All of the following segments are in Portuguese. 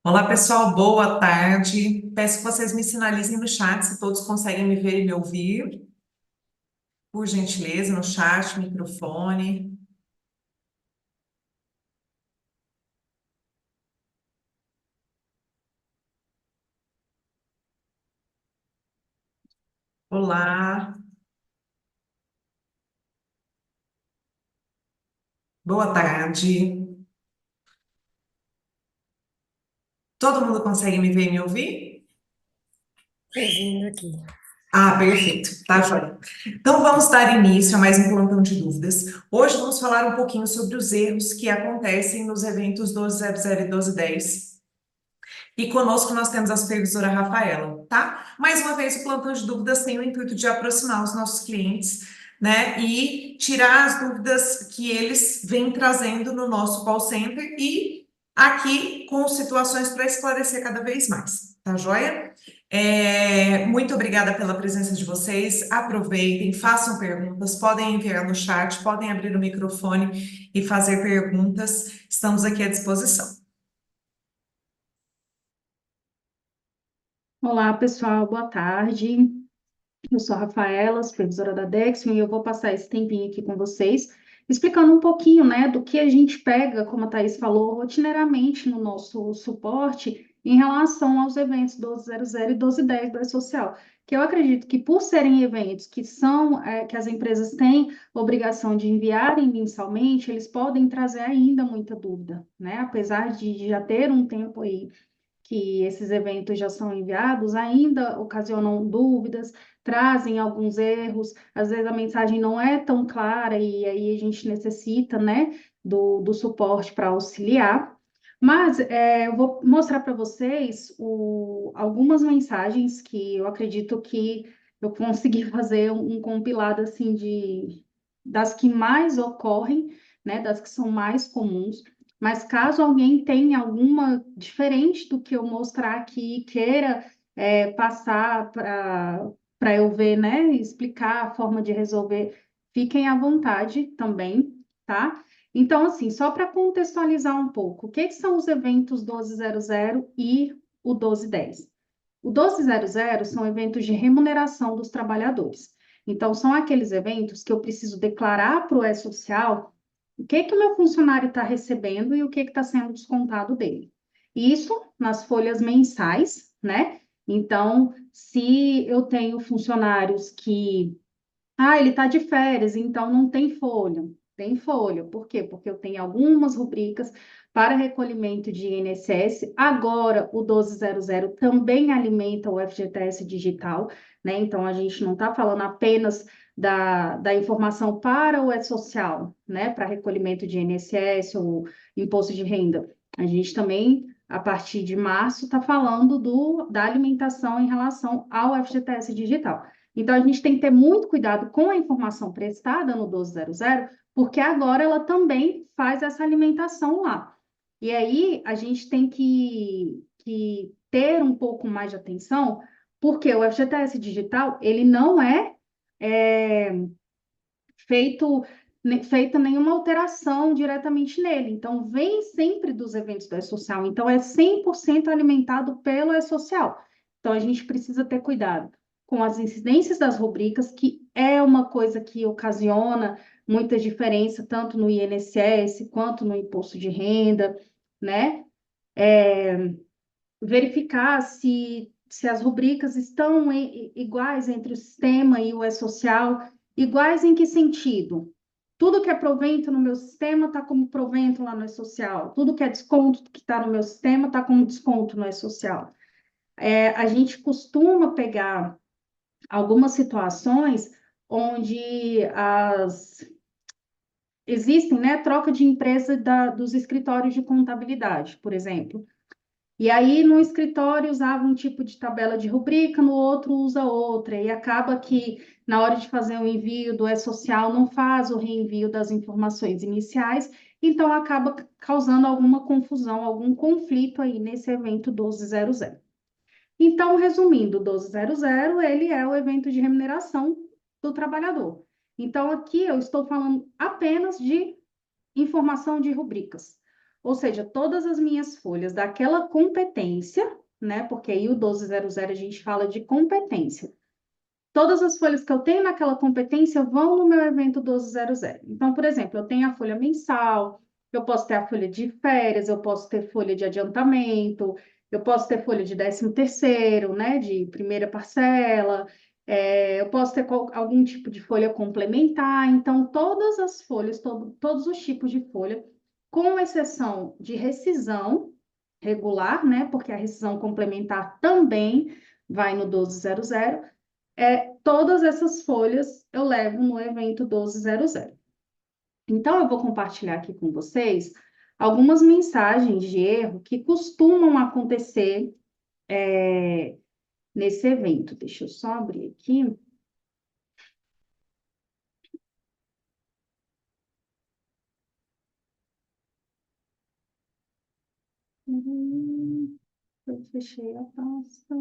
Olá, pessoal, boa tarde. Peço que vocês me sinalizem no chat se todos conseguem me ver e me ouvir. Por gentileza, no chat, microfone. Olá, boa tarde. Todo mundo consegue me ver e me ouvir? Vindo aqui. Ah, perfeito, tá joia. Então vamos dar início a mais um plantão de dúvidas. Hoje vamos falar um pouquinho sobre os erros que acontecem nos eventos 1200 e 1210. E conosco nós temos a supervisora Rafaela, tá? Mais uma vez, o plantão de dúvidas tem o intuito de aproximar os nossos clientes, né? E tirar as dúvidas que eles vêm trazendo no nosso call center e aqui com situações para esclarecer cada vez mais, tá joia? Muito obrigada pela presença de vocês. Aproveitem, façam perguntas, podem enviar no chat, podem abrir o microfone e fazer perguntas. Estamos aqui à disposição. Olá, pessoal, boa tarde. Eu sou a Rafaela, supervisora da Dexion, e eu vou passar esse tempinho aqui com vocês, explicando um pouquinho, né, do que a gente pega, como a Thaís falou, rotineiramente no nosso suporte em relação aos eventos 1200 e 1210 do E-Social, que eu acredito que por serem eventos que são, que as empresas têm obrigação de enviarem mensalmente, eles podem trazer ainda muita dúvida, né, apesar de já ter um tempo aí que esses eventos já são enviados, ainda ocasionam dúvidas, trazem alguns erros, às vezes a mensagem não é tão clara e aí a gente necessita, né, do suporte para auxiliar. Mas eu vou mostrar para vocês algumas mensagens que eu acredito que eu consegui fazer um compilado assim das que mais ocorrem, né, das que são mais comuns. Mas caso alguém tenha alguma diferente do que eu mostrar aqui, queira passar para eu ver, né, explicar a forma de resolver, fiquem à vontade também, tá? Então, assim, só para contextualizar um pouco, o que são os eventos 1200 e o 1210? O 1200 são eventos de remuneração dos trabalhadores. Então, são aqueles eventos que eu preciso declarar para o E-Social o que o meu funcionário está recebendo e o que está sendo descontado dele. Isso nas folhas mensais, né? Então, se eu tenho funcionários que ele está de férias, então não tem folha. Tem folha. Por quê? Porque eu tenho algumas rubricas para recolhimento de INSS. Agora, o 1200 também alimenta o FGTS digital, né? Então, a gente não está falando apenas da informação para o E-Social, né? Para recolhimento de INSS ou imposto de renda. A gente também, a partir de março, está falando da alimentação em relação ao FGTS digital. Então, a gente tem que ter muito cuidado com a informação prestada no 1200, porque agora ela também faz essa alimentação lá. E aí, a gente tem que ter um pouco mais de atenção, porque o FGTS digital, ele não é feito, feita nenhuma alteração diretamente nele. Então, vem sempre dos eventos do E-Social. Então, é 100% alimentado pelo E-Social. Então, a gente precisa ter cuidado com as incidências das rubricas, que é uma coisa que ocasiona muita diferença, tanto no INSS quanto no imposto de renda, né? Verificar se as rubricas estão iguais entre o sistema e o E-Social. Iguais em que sentido? Tudo que é provento no meu sistema está como provento lá no E-Social. Tudo que é desconto que está no meu sistema está como desconto no E-Social. A gente costuma pegar algumas situações onde existem, né, troca de empresa dos escritórios de contabilidade, por exemplo. E aí, no escritório, usava um tipo de tabela de rubrica, no outro usa outra, e acaba que, na hora de fazer o envio do E-Social, não faz o reenvio das informações iniciais, então acaba causando alguma confusão, algum conflito aí nesse evento 1200. Então, resumindo, o 1200, ele é o evento de remuneração do trabalhador. Então, aqui eu estou falando apenas de informação de rubricas. ou seja, todas as minhas folhas daquela competência, né? Porque aí o 1200 a gente fala de competência. Todas as folhas que eu tenho naquela competência vão no meu evento 1200. Então, por exemplo, eu tenho a folha mensal, eu posso ter a folha de férias, eu posso ter folha de adiantamento, eu posso ter folha de 13º, né, de primeira parcela, eu posso ter algum tipo de folha complementar. Então, todas as folhas, todos os tipos de folha, com exceção de rescisão regular, né, porque a rescisão complementar também vai no 1200, todas essas folhas eu levo no evento 1200. Então, eu vou compartilhar aqui com vocês algumas mensagens de erro que costumam acontecer nesse evento. Deixa eu só abrir aqui. Eu fechei a pasta.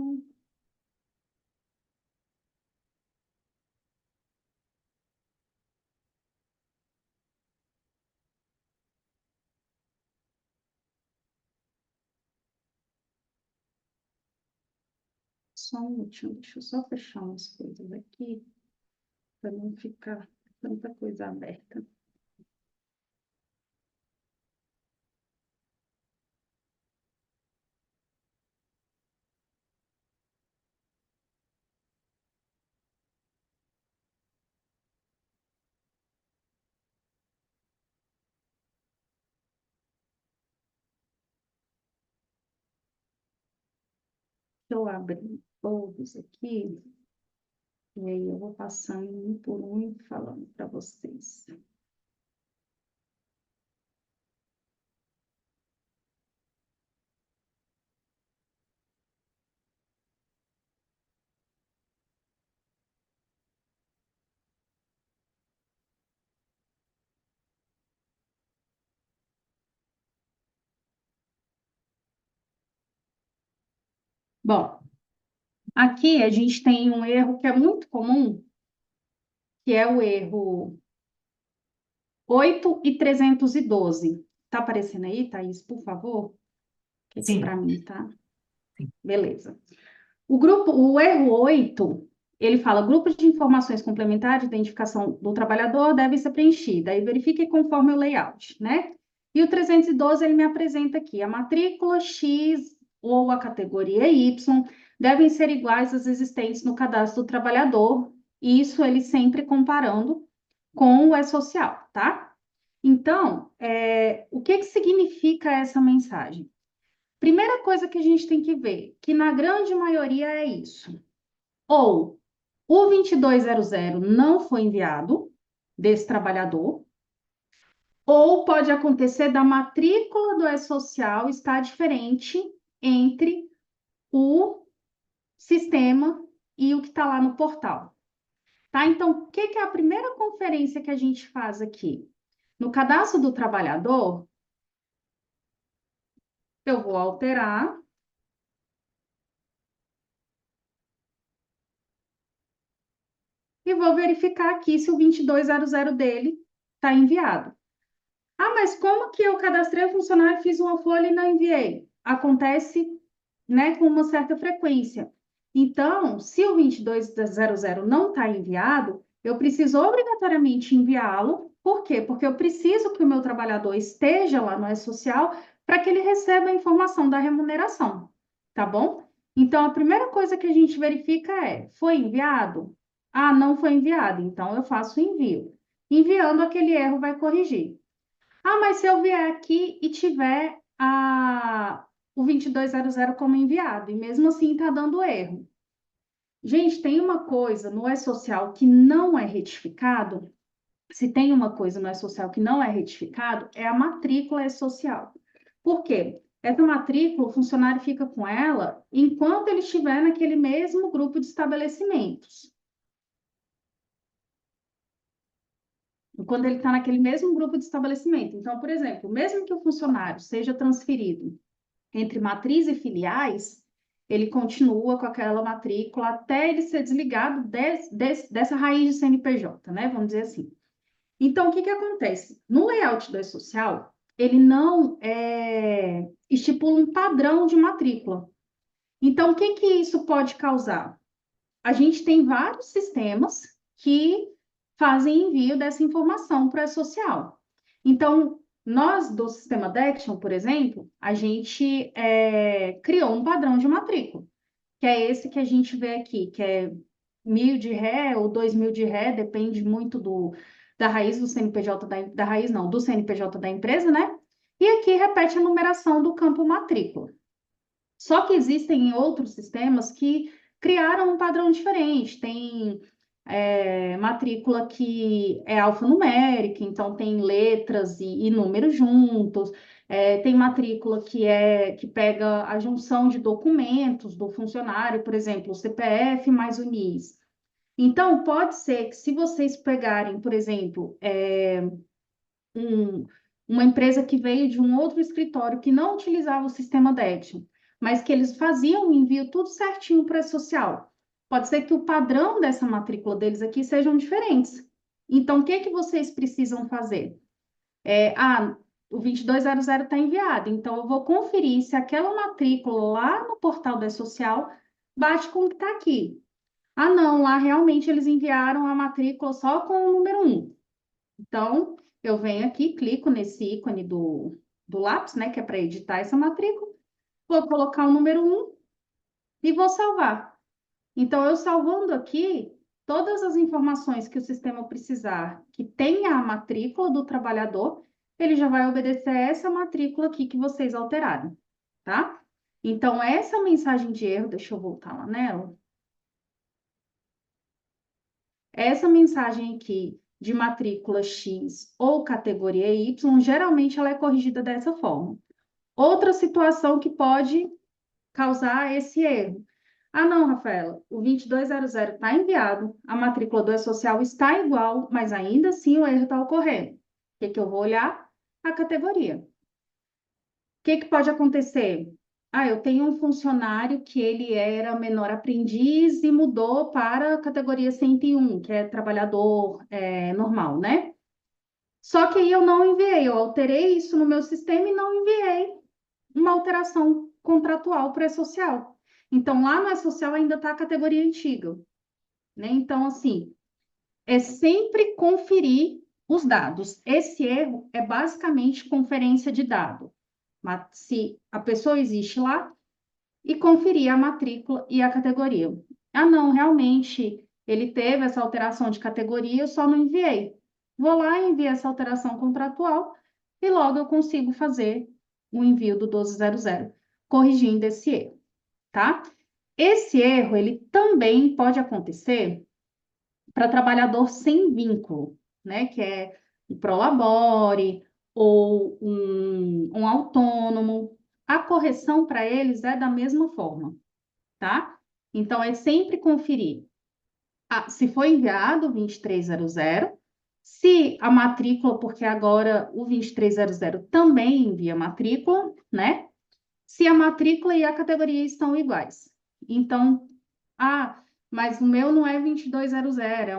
Só um minutinho, deixa eu só fechar umas coisas aqui, para não ficar tanta coisa aberta. Deixa eu abrir todos aqui, e aí eu vou passando um por um e falando para vocês. Bom, aqui a gente tem um erro que é muito comum, que é o erro 8 e 312. Tá aparecendo aí, Thaís, por favor? Que aqui para Sim. mim, tá? Sim. Beleza. O erro 8, ele fala: grupos de informações complementares de identificação do trabalhador devem ser preenchidos. Aí verifique conforme o layout, né? E o 312, ele me apresenta aqui: a matrícula X ou a categoria Y devem ser iguais às existentes no cadastro do trabalhador. Isso ele sempre comparando com o E-Social, tá? Então, o que significa essa mensagem? Primeira coisa que a gente tem que ver, que na grande maioria é isso. Ou o 2200 não foi enviado desse trabalhador, ou pode acontecer da matrícula do E-Social estar diferente entre o sistema e o que está lá no portal. Tá? Então, o que é a primeira conferência que a gente faz aqui? No cadastro do trabalhador, eu vou alterar e vou verificar aqui se o 2200 dele está enviado. Ah, mas como que eu cadastrei o funcionário, fiz uma folha e não enviei? Acontece, né, com uma certa frequência. Então, se o 2200 não está enviado, eu preciso obrigatoriamente enviá-lo. Por quê? Porque eu preciso que o meu trabalhador esteja lá no E-Social para que ele receba a informação da remuneração, tá bom? Então, a primeira coisa que a gente verifica é: foi enviado? Ah, não foi enviado, então eu faço o envio. Enviando, aquele erro vai corrigir. Ah, mas se eu vier aqui e tiver o 2200 como enviado, e mesmo assim está dando erro. Gente, tem uma coisa no E-Social que não é retificado. Se tem uma coisa no E-Social que não é retificado, é a matrícula E-Social. Por quê? Essa matrícula, o funcionário fica com ela enquanto ele estiver naquele mesmo grupo de estabelecimentos. Quando ele está naquele mesmo grupo de estabelecimento. Então, por exemplo, mesmo que o funcionário seja transferido entre matriz e filiais, ele continua com aquela matrícula até ele ser desligado dessa raiz de CNPJ, né? Vamos dizer assim. Então, o que acontece? No layout do E-Social, ele não estipula um padrão de matrícula. Então, o que que isso pode causar? A gente tem vários sistemas que fazem envio dessa informação para a social. Então, nós do sistema Dection, por exemplo, a gente criou um padrão de matrícula, que é esse que a gente vê aqui, que é 1.000 de ré ou 2.000 de ré, depende muito da raiz do CNPJ, da raiz não, do CNPJ da empresa, né? E aqui repete a numeração do campo matrícula. Só que existem outros sistemas que criaram um padrão diferente. Tem matrícula que é alfanumérica, então tem letras e números juntos. Tem matrícula que pega a junção de documentos do funcionário, por exemplo, o CPF mais o NIS. Então, pode ser que se vocês pegarem, por exemplo, um- uma empresa que veio de um outro escritório que não utilizava o sistema Dection, mas que eles faziam o envio tudo certinho para a social. Pode ser que o padrão dessa matrícula deles aqui sejam diferentes. Então, o que que vocês precisam fazer? O 2200 está enviado, então eu vou conferir se aquela matrícula lá no portal da social bate com o que está aqui. Ah, não, lá realmente eles enviaram a matrícula só com o número 1. Então, eu venho aqui, clico nesse ícone do lápis, né, que é para editar essa matrícula, vou colocar o número 1 e vou salvar. Então, eu salvando aqui, todas as informações que o sistema precisar, que tenha a matrícula do trabalhador, ele já vai obedecer a essa matrícula aqui que vocês alteraram, tá? Então, essa mensagem de erro, deixa eu voltar lá nela. Essa mensagem aqui de matrícula X ou categoria Y, geralmente ela é corrigida dessa forma. Outra situação que pode causar esse erro. Ah, não, Rafaela, o 2200 está enviado, a matrícula do E-Social está igual, mas ainda assim o erro está ocorrendo. O que que eu vou olhar? A categoria. Que pode acontecer? Ah, eu tenho um funcionário que ele era menor aprendiz e mudou para a categoria 101, que é trabalhador normal, né? Só que aí eu não enviei, eu alterei isso no meu sistema e não enviei uma alteração contratual para a social. Então, lá no E-Social ainda está a categoria antiga, né? Então, assim, é sempre conferir os dados. Esse erro é basicamente conferência de dado. Mas se a pessoa existe lá, e conferir a matrícula e a categoria. Ah, não, realmente ele teve essa alteração de categoria, eu só não enviei. Vou lá, envio essa alteração contratual e logo eu consigo fazer o envio do 1200, corrigindo esse erro, tá? Esse erro, ele também pode acontecer para trabalhador sem vínculo, né? Que é um prolabore ou um autônomo. A correção para eles é da mesma forma, tá? Então, é sempre conferir se foi enviado o 2300, se a matrícula, porque agora o 2300 também envia matrícula, né? Se a matrícula e a categoria estão iguais. Então, mas o meu não é 2200, é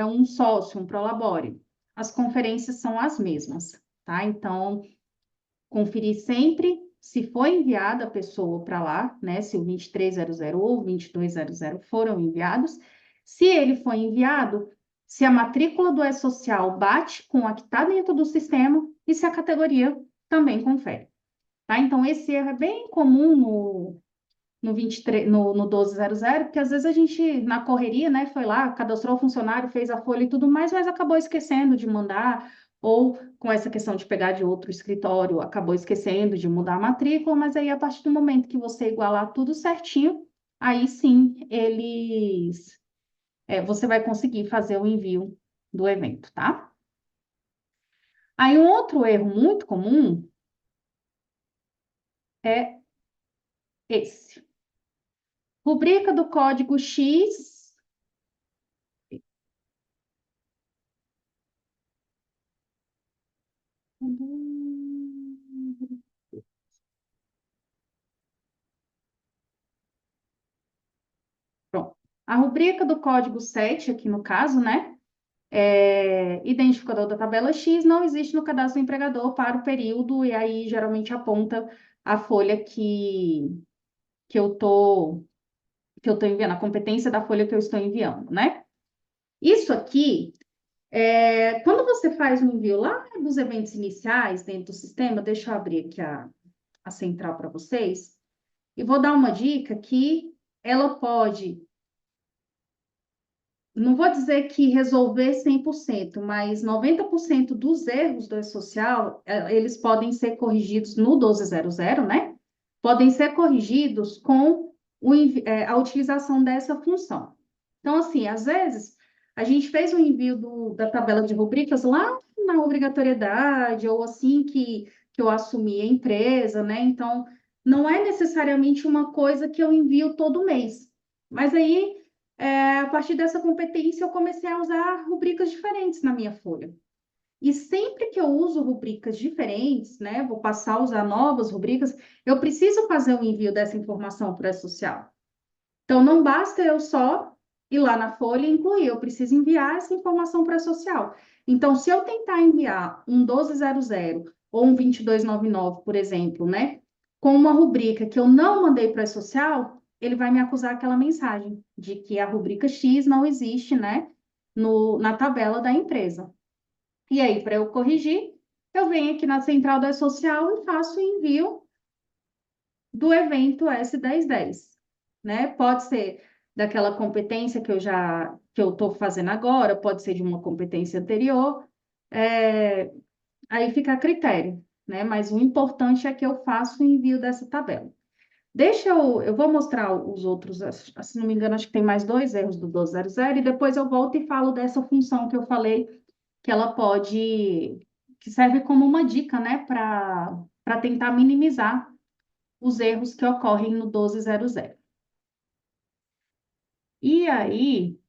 um sócio, um prolabore. As conferências são as mesmas, tá? Então, conferir sempre se foi enviada a pessoa para lá, né? Se o 2300 ou o 2200 foram enviados. Se ele foi enviado, se a matrícula do E-Social bate com a que está dentro do sistema e se a categoria também confere. Tá? Então, esse erro é bem comum no 23, no 1200, porque às vezes a gente, na correria, né, foi lá, cadastrou o funcionário, fez a folha e tudo mais, mas acabou esquecendo de mandar, ou com essa questão de pegar de outro escritório, acabou esquecendo de mudar a matrícula, mas aí a partir do momento que você igualar tudo certinho, aí sim você vai conseguir fazer o envio do evento, tá? Aí um outro erro muito comum é esse. Rubrica do código X. Pronto. A rubrica do código 7, aqui no caso, né? Identificador da tabela X não existe no cadastro do empregador para o período, e aí geralmente aponta a folha que eu tô, que eu estou enviando, a competência da folha que eu estou enviando, né? Isso aqui, quando você faz um envio lá dos eventos iniciais dentro do sistema, deixa eu abrir aqui a central para vocês, e vou dar uma dica que ela pode, não vou dizer que resolver 100%, mas 90% dos erros do E-Social, eles podem ser corrigidos no 1200, né? Podem ser corrigidos com a utilização dessa função. Então, assim, às vezes, a gente fez um envio da tabela de rubricas lá na obrigatoriedade, ou assim que eu assumi a empresa, né? Então, não é necessariamente uma coisa que eu envio todo mês. Mas aí, a partir dessa competência, eu comecei a usar rubricas diferentes na minha folha. E sempre que eu uso rubricas diferentes, né, vou passar a usar novas rubricas, eu preciso fazer o envio dessa informação para a social. Então, não basta eu só ir lá na folha e incluir, eu preciso enviar essa informação para a social. Então, se eu tentar enviar um 1200 ou um 2299, por exemplo, né, com uma rubrica que eu não mandei para a social, ele vai me acusar aquela mensagem de que a rubrica X não existe, né, na tabela da empresa. E aí, para eu corrigir, eu venho aqui na central da social e faço o envio do evento S1010, né? Pode ser daquela competência que eu estou fazendo agora, pode ser de uma competência anterior, aí fica a critério, né? Mas o importante é que eu faça o envio dessa tabela. Eu vou mostrar os outros, se não me engano, acho que tem mais dois erros do 1200, e depois eu volto e falo dessa função que eu falei, que ela pode, que serve como uma dica, né, para tentar minimizar os erros que ocorrem no 1200. E aí,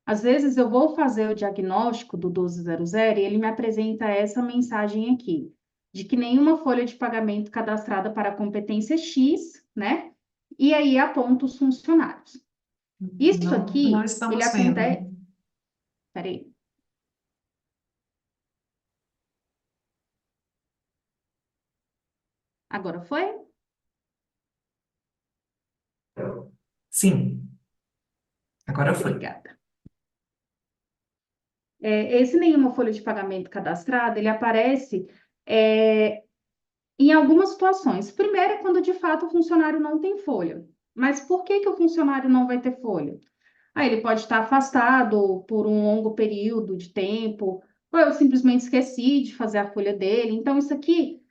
às vezes eu vou fazer o diagnóstico do 1200 e ele me apresenta essa mensagem aqui, de que nenhuma folha de pagamento cadastrada para a competência X, né? E aí aponta os funcionários. Isso Não aqui, ele estamos acontece. vendo. Peraí. Agora foi? Sim, agora foi. Obrigada. Esse nenhuma folha de pagamento cadastrada, ele aparece em algumas situações. Primeiro é quando de fato o funcionário não tem folha. Mas por que que o funcionário não vai ter folha? Ah, ele pode estar afastado por um longo período de tempo, ou eu simplesmente esqueci de fazer a folha dele. Então, isso aqui,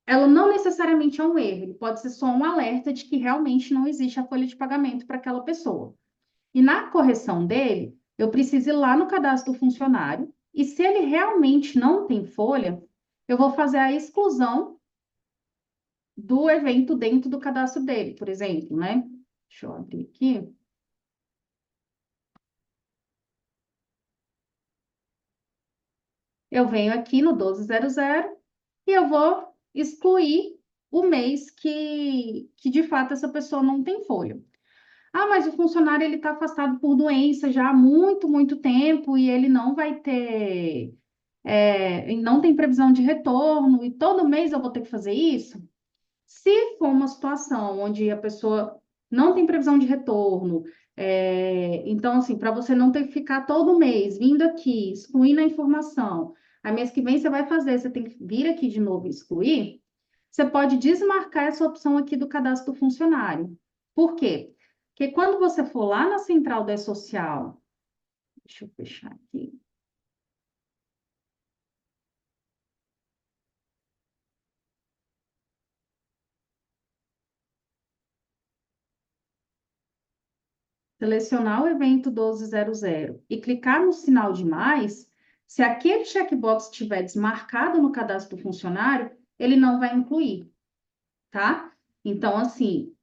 ela não necessariamente é um erro, ele pode ser só um alerta de que realmente não existe a folha de pagamento para aquela pessoa. E na correção dele, eu preciso ir lá no cadastro do funcionário, e se ele realmente não tem folha, eu vou fazer a exclusão do evento dentro do cadastro dele, por exemplo, né? Deixa eu abrir aqui. Eu venho aqui no 1200 e eu vou excluir o mês que de fato essa pessoa não tem folha. Ah, mas o funcionário ele está afastado por doença já há muito, muito tempo e ele não vai ter, não tem previsão de retorno e todo mês eu vou ter que fazer isso? Se for uma situação onde a pessoa não tem previsão de retorno, então, assim, para você não ter que ficar todo mês vindo aqui, excluindo a informação, a mês que vem você vai fazer, você tem que vir aqui de novo e excluir, você pode desmarcar essa opção aqui do cadastro do funcionário. Por quê? Porque quando você for lá na central da E-Social, deixa eu fechar aqui. Selecionar o evento 1200 e clicar no sinal de mais, se aquele checkbox estiver desmarcado no cadastro do funcionário, ele não vai incluir. tá? Então, assim,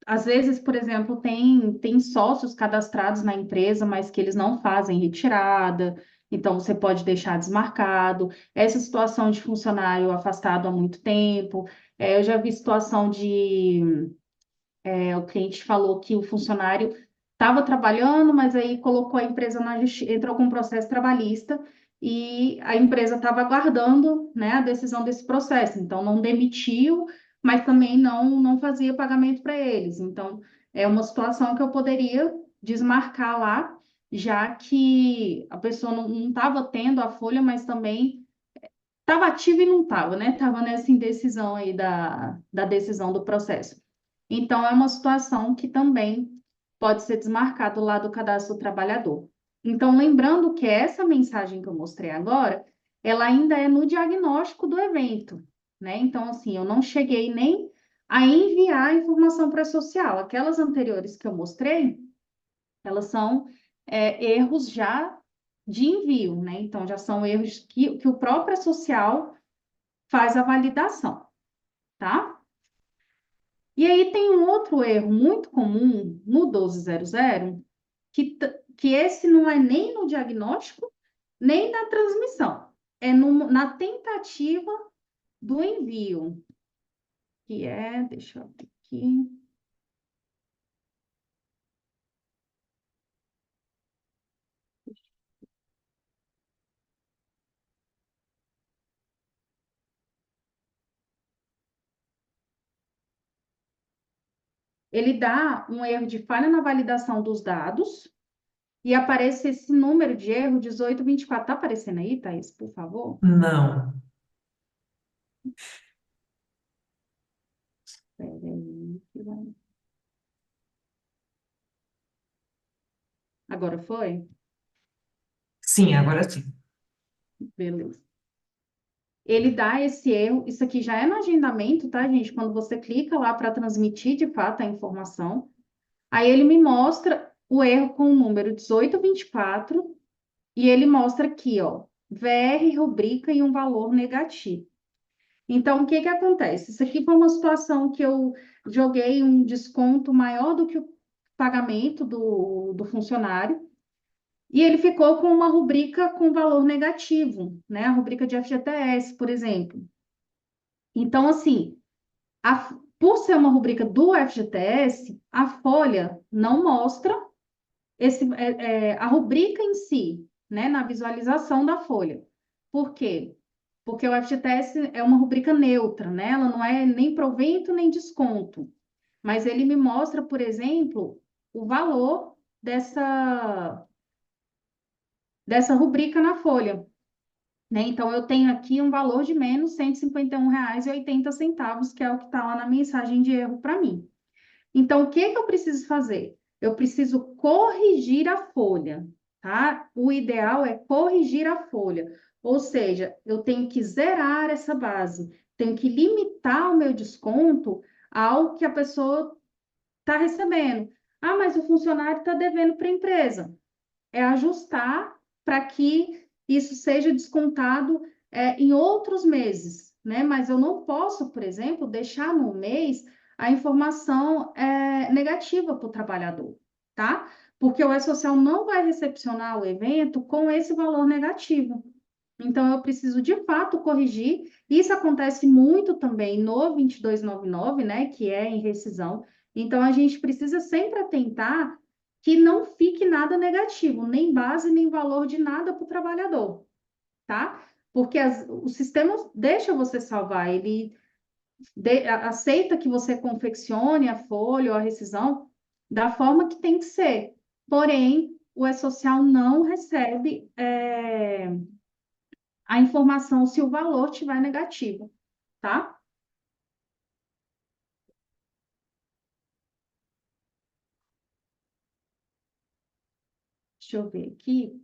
às vezes, por exemplo, tem sócios cadastrados na empresa, mas que eles não fazem retirada, então você pode deixar desmarcado. Essa situação de funcionário afastado há muito tempo. Eu já vi situação de o cliente falou que o funcionário estava trabalhando, mas aí colocou a empresa na justiça, entrou com um processo trabalhista e a empresa estava aguardando, né, a decisão desse processo. Então, não demitiu, mas também não fazia pagamento para eles. Então, é uma situação que eu poderia desmarcar lá, já que a pessoa não estava tendo a folha, mas também estava ativa e não estava, né? Estava nessa indecisão aí da decisão do processo. Então, é uma situação que também pode ser desmarcado lá do cadastro do trabalhador. Então, lembrando que essa mensagem que eu mostrei agora, ela ainda é no diagnóstico do evento, né? Então, assim, eu não cheguei nem a enviar a informação para a social. Aquelas anteriores que eu mostrei, elas são erros já de envio, né? Então, já são erros que o próprio social faz a validação, tá? E aí tem um outro erro muito comum no 1200, que esse não é nem no diagnóstico, nem na transmissão, é na tentativa do envio, que é, deixa eu ver aqui, ele dá um erro de falha na validação dos dados e aparece esse número de erro 1824. Tá aparecendo aí, Thaís, por favor? Não. Peraí, agora foi? Sim, agora sim. Beleza. Ele dá esse erro, isso aqui já é no agendamento, tá, gente? Quando você clica lá para transmitir de fato a informação, aí ele me mostra o erro com o número 1824 e ele mostra aqui, ó, VR, rubrica e um valor negativo. Então, o que que acontece? Isso aqui foi uma situação que eu joguei um desconto maior do que o pagamento do funcionário, e ele ficou com uma rubrica com valor negativo, né? A rubrica de FGTS, por exemplo. Então, assim, por ser uma rubrica do FGTS, a folha não mostra a rubrica em si, né, na visualização da folha. Por quê? Porque o FGTS é uma rubrica neutra, né? Ela não é nem provento nem desconto. Mas ele me mostra, por exemplo, o valor dessa rubrica na folha, né? Então, eu tenho aqui um valor de menos R$ 151,80, que é o que está lá na mensagem de erro para mim. Então, o que que eu preciso fazer? Eu preciso corrigir a folha, tá? O ideal é corrigir a folha, ou seja, eu tenho que zerar essa base, tenho que limitar o meu desconto ao que a pessoa está recebendo. Ah, mas o funcionário está devendo para a empresa. É ajustar para que isso seja descontado em outros meses, né? Mas eu não posso, por exemplo, deixar no mês a informação negativa para o trabalhador, tá? Porque o E-Social não vai recepcionar o evento com esse valor negativo. Então, eu preciso de fato corrigir. Isso acontece muito também no 2299, né? Que é em rescisão. Então, a gente precisa sempre atentar que não fique nada negativo, nem base, nem valor de nada para o trabalhador, tá? Porque o sistema deixa você salvar, ele aceita que você confeccione a folha ou a rescisão da forma que tem que ser. Porém, o E-Social não recebe a informação se o valor estiver negativo, tá? Deixa eu ver aqui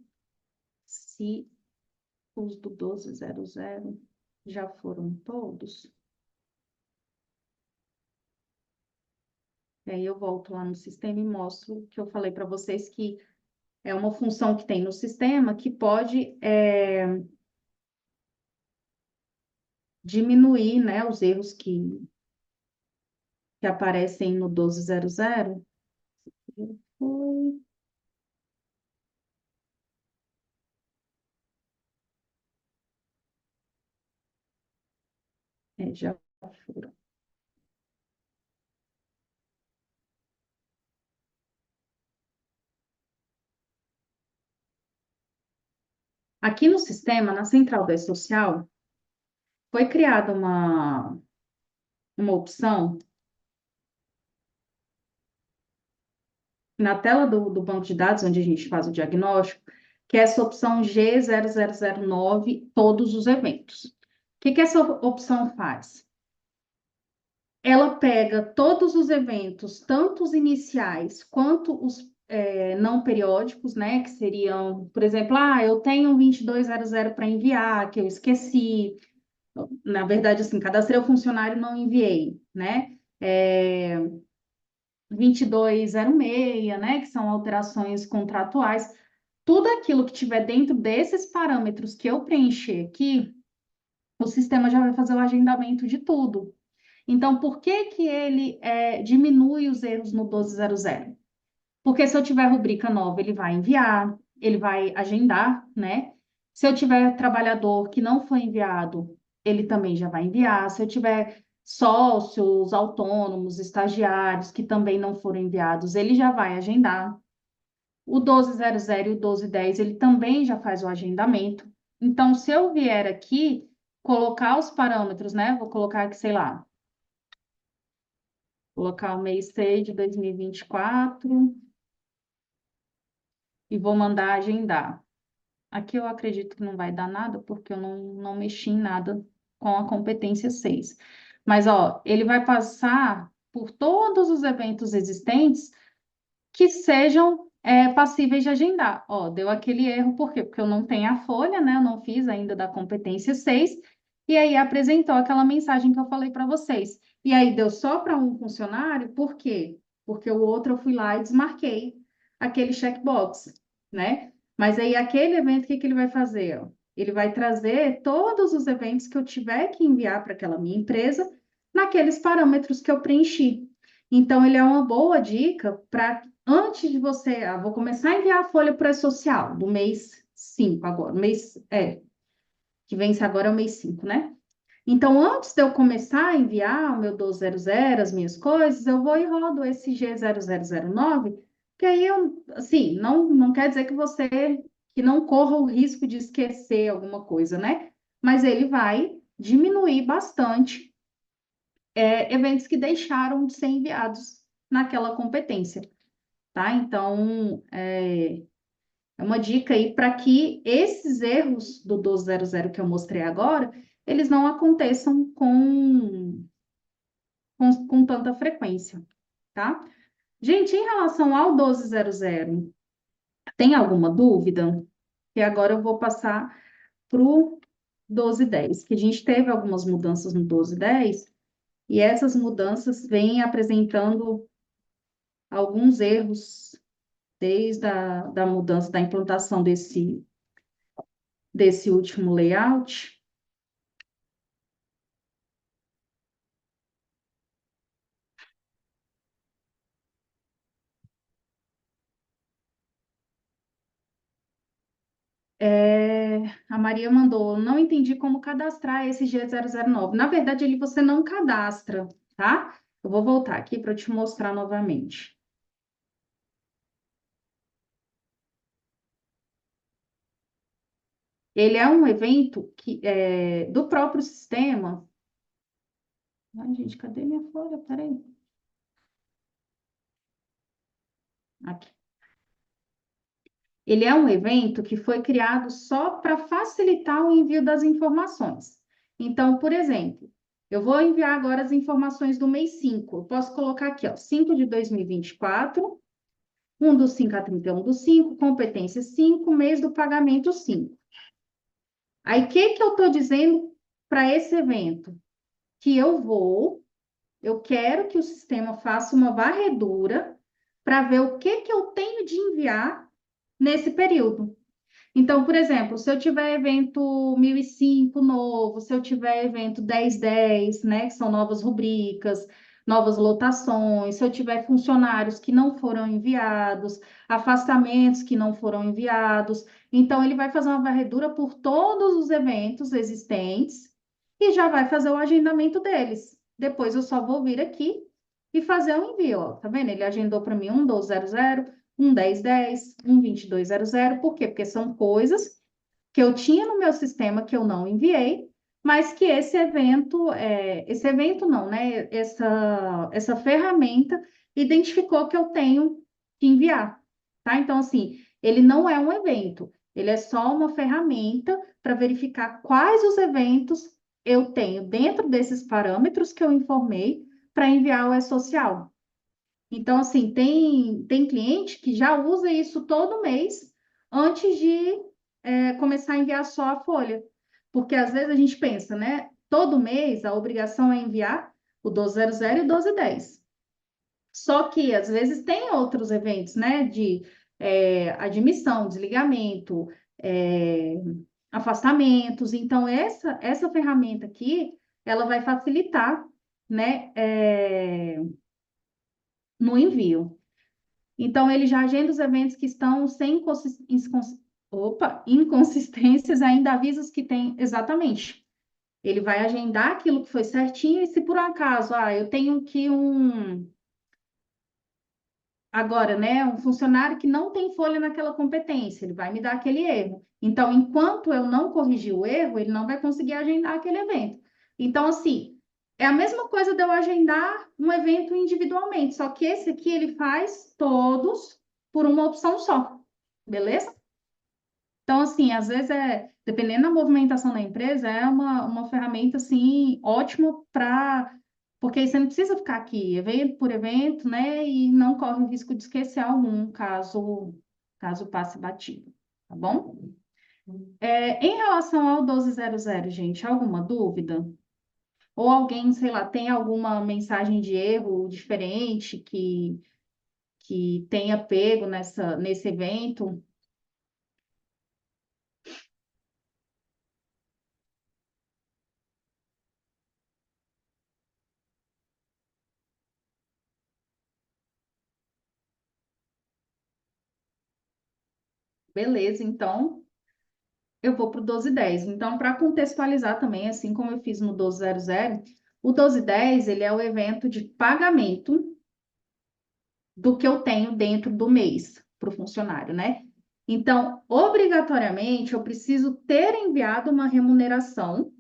se os do 1200 já foram todos. E aí eu volto lá no sistema e mostro que eu falei para vocês que é uma função que tem no sistema que pode diminuir, né, os erros que aparecem no 1200. Foi, já foram. Aqui no sistema, na central da E-Social, foi criada uma opção na tela do banco de dados, onde a gente faz o diagnóstico, que é essa opção G0009, todos os eventos. O que essa opção faz? Ela pega todos os eventos, tanto os iniciais quanto os não periódicos, né? Que seriam, por exemplo, eu tenho um 2200 para enviar, que eu esqueci. Na verdade, assim, cadastrei o funcionário e não enviei, né? 2206, né? Que são alterações contratuais. Tudo aquilo que tiver dentro desses parâmetros que eu preencher aqui, o sistema já vai fazer o agendamento de tudo. Então, por que que ele diminui os erros no 1200? Porque se eu tiver rubrica nova, ele vai enviar, ele vai agendar, né? Se eu tiver trabalhador que não foi enviado, ele também já vai enviar. Se eu tiver sócios, autônomos, estagiários que também não foram enviados, ele já vai agendar. O 1200 e o 1210, ele também já faz o agendamento. Então, se eu vier aqui, colocar os parâmetros, né? Vou colocar aqui, sei lá, colocar o mês 6 de 2024 e vou mandar agendar. Aqui eu acredito que não vai dar nada, porque eu não mexi em nada com a competência 6. Mas, ó, ele vai passar por todos os eventos existentes que sejam passíveis de agendar. Ó, deu aquele erro, por quê? Porque eu não tenho a folha, né? Eu não fiz ainda da competência 6, e aí apresentou aquela mensagem que eu falei para vocês. E aí deu só para um funcionário, por quê? Porque o outro eu fui lá e desmarquei aquele checkbox, né? Mas aí aquele evento, o que que ele vai fazer? Ó? Ele vai trazer todos os eventos que eu tiver que enviar para aquela minha empresa naqueles parâmetros que eu preenchi. Então, ele é uma boa dica para antes de você, vou começar a enviar a folha para social do mês 5 agora, que vence agora é o mês 5, né? Então, antes de eu começar a enviar o meu 1200, as minhas coisas, eu vou e rodo esse G0009, que aí eu, assim, não quer dizer que você que não corra o risco de esquecer alguma coisa, né? Mas ele vai diminuir bastante eventos que deixaram de ser enviados naquela competência, tá? Então, é uma dica aí para que esses erros do 1200 que eu mostrei agora, eles não aconteçam com tanta frequência, tá? Gente, em relação ao 1200, tem alguma dúvida? E agora eu vou passar para o 1210, que a gente teve algumas mudanças no 1210, e essas mudanças vêm apresentando alguns erros desde da mudança, da implantação desse último layout. A Maria mandou, não entendi como cadastrar esse G009. Na verdade, ele você não cadastra, tá? Eu vou voltar aqui para te mostrar novamente. Ele é um evento do próprio sistema. Ai, gente, cadê minha folha? Peraí. Aqui. Ele é um evento que foi criado só para facilitar o envio das informações. Então, por exemplo, eu vou enviar agora as informações do mês 5. Eu posso colocar aqui, ó, 5 de 2024, 1 do 5 a 31 do 5, competência 5, mês do pagamento 5. Aí, o que que eu estou dizendo para esse evento? Que eu quero que o sistema faça uma varredura para ver o que que eu tenho de enviar nesse período. Então, por exemplo, se eu tiver evento 1005 novo, se eu tiver evento 1010, né, que são novas rubricas, novas lotações, se eu tiver funcionários que não foram enviados, afastamentos que não foram enviados, então ele vai fazer uma varredura por todos os eventos existentes e já vai fazer o agendamento deles. Depois eu só vou vir aqui e fazer o envio, ó, tá vendo? Ele agendou para mim um 1200, um 1010, um 2200. Por quê? Porque são coisas que eu tinha no meu sistema que eu não enviei, mas que esse evento não, né? Essa ferramenta identificou que eu tenho que enviar, tá? Então, assim, ele não é um evento, ele é só uma ferramenta para verificar quais os eventos eu tenho dentro desses parâmetros que eu informei para enviar o e-social. Então, assim, tem cliente que já usa isso todo mês antes de começar a enviar só a folha. Porque às vezes a gente pensa, né? Todo mês a obrigação é enviar o 1200 e o 1210. Só que às vezes tem outros eventos, né? De admissão, desligamento, é, afastamentos. Então, essa ferramenta aqui, ela vai facilitar, né? No envio. Então, ele já agenda os eventos que estão sem inconsistências, ainda avisa os que tem exatamente. Ele vai agendar aquilo que foi certinho, e se por um acaso, eu tenho que agora, né, um funcionário que não tem folha naquela competência, ele vai me dar aquele erro. Então, enquanto eu não corrigir o erro, ele não vai conseguir agendar aquele evento. Então, assim, é a mesma coisa de eu agendar um evento individualmente, só que esse aqui ele faz todos por uma opção só, beleza? Então, assim, às vezes dependendo da movimentação da empresa, é uma ferramenta, assim, ótima porque aí você não precisa ficar aqui, evento por evento, né, e não corre o risco de esquecer algum, caso passe batido, tá bom? Em relação ao 1200, gente, alguma dúvida? Ou alguém, sei lá, tem alguma mensagem de erro diferente que tenha pego nesse evento? Beleza, então eu vou para o 1210. Então, para contextualizar também, assim como eu fiz no 1200, o 1210 ele é o evento de pagamento do que eu tenho dentro do mês para o funcionário, né? Então, obrigatoriamente, eu preciso ter enviado uma remuneração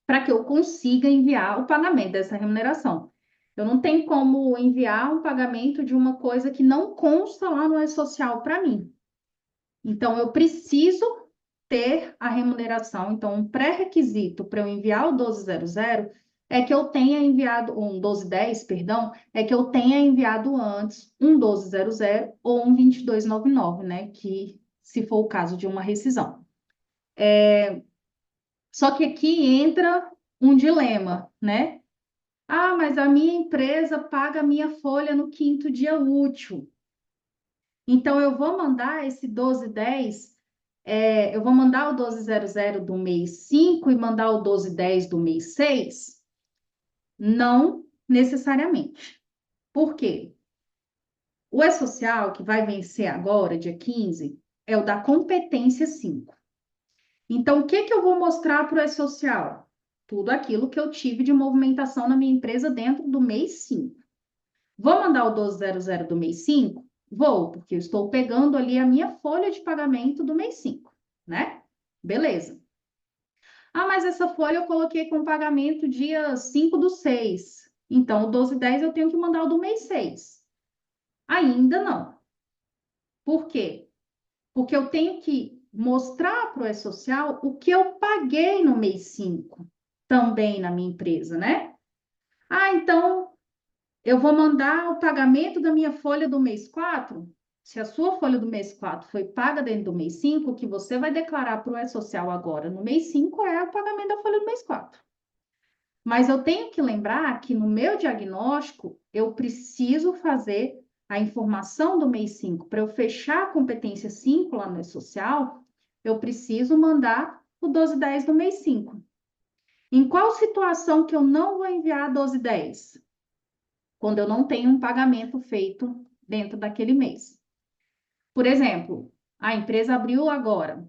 para que eu consiga enviar o pagamento dessa remuneração. Eu não tenho como enviar um pagamento de uma coisa que não consta lá no e-social para mim. Então, eu preciso ter a remuneração. Então, um pré-requisito para eu enviar o 1200 é que eu tenha enviado, um 1210, perdão, é que eu tenha enviado antes um 1200 ou um 2299, né? Que se for o caso de uma rescisão. Só que aqui entra um dilema, né? Mas a minha empresa paga a minha folha no quinto dia útil. Então, eu vou mandar esse 1210, eu vou mandar o 1200 do mês 5 e mandar o 1210 do mês 6? Não necessariamente. Por quê? O E-Social, que vai vencer agora, dia 15, é o da competência 5. Então, o que que eu vou mostrar para o E-Social? Tudo aquilo que eu tive de movimentação na minha empresa dentro do mês 5. Vou mandar o 1200 do mês 5? Vou, porque eu estou pegando ali a minha folha de pagamento do mês 5, né? Beleza. Mas essa folha eu coloquei com pagamento dia 5 do 6. Então, o 1210 eu tenho que mandar o do mês 6. Ainda não. Por quê? Porque eu tenho que mostrar para o E-Social o que eu paguei no mês 5, também na minha empresa, né? Então eu vou mandar o pagamento da minha folha do mês 4. Se a sua folha do mês 4 foi paga dentro do mês 5, o que você vai declarar para o E-Social agora no mês 5 é o pagamento da folha do mês 4. Mas eu tenho que lembrar que no meu diagnóstico, eu preciso fazer a informação do mês 5 para eu fechar a competência 5 lá no E-Social, eu preciso mandar o 1210 do mês 5. Em qual situação que eu não vou enviar 1210? Quando eu não tenho um pagamento feito dentro daquele mês. Por exemplo, a empresa abriu agora,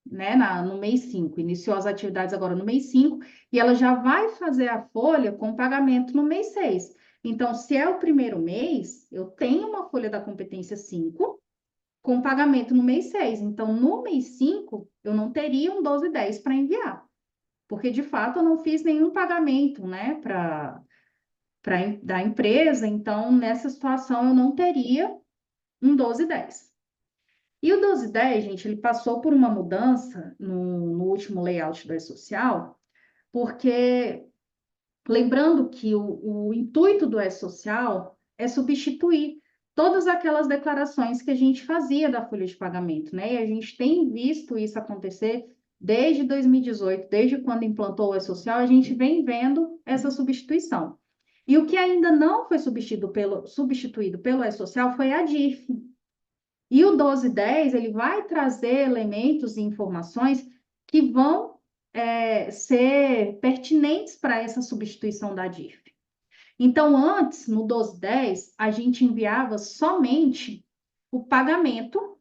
né, no mês 5, iniciou as atividades agora no mês 5, e ela já vai fazer a folha com pagamento no mês 6. Então, se é o primeiro mês, eu tenho uma folha da competência 5 com pagamento no mês 6. Então, no mês 5, eu não teria um 1210 para enviar, porque de fato eu não fiz nenhum pagamento, né, da empresa. Então, nessa situação, eu não teria um 1210. E o 1210, gente, ele passou por uma mudança no último layout do E-Social, porque lembrando que o intuito do E-Social é substituir todas aquelas declarações que a gente fazia da folha de pagamento, né? E a gente tem visto isso acontecer desde 2018, desde quando implantou o E-Social, a gente vem vendo essa substituição. E o que ainda não foi substituído pelo E-Social foi a DIRF. E o 1210, ele vai trazer elementos e informações que vão ser pertinentes para essa substituição da DIRF. Então, antes, no 1210, a gente enviava somente o pagamento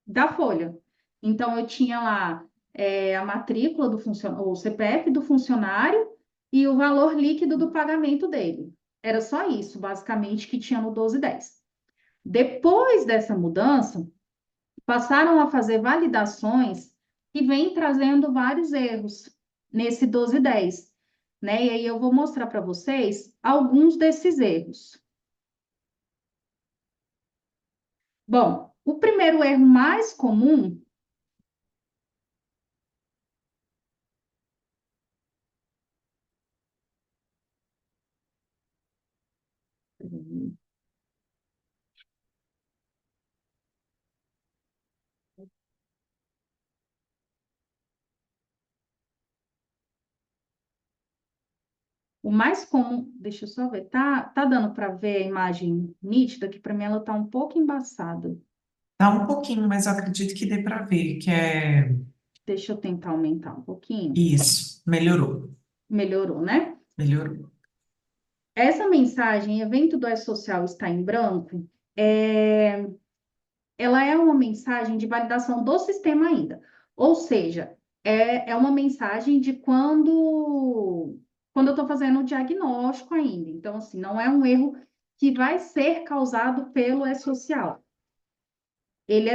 da folha. Então, eu tinha lá a matrícula do funcionário, o CPF do funcionário e o valor líquido do pagamento dele. Era só isso, basicamente, que tinha no 1210. Depois dessa mudança, passaram a fazer validações que vêm trazendo vários erros nesse 1210, né? E aí eu vou mostrar para vocês alguns desses erros. Bom, o primeiro erro mais comum o mais comum, deixa eu só ver, tá dando para ver a imagem nítida, que para mim ela tá um pouco embaçada. Tá um pouquinho, mas eu acredito que dê para ver, que é Deixa eu tentar aumentar um pouquinho. isso, melhorou, Melhorou, né? melhorou. Essa mensagem, evento do E-Social está em branco, ela é uma mensagem de validação do sistema ainda. Ou seja, é uma mensagem de quando eu estou fazendo o diagnóstico ainda. Então, assim, não é um erro que vai ser causado pelo E-Social. Ele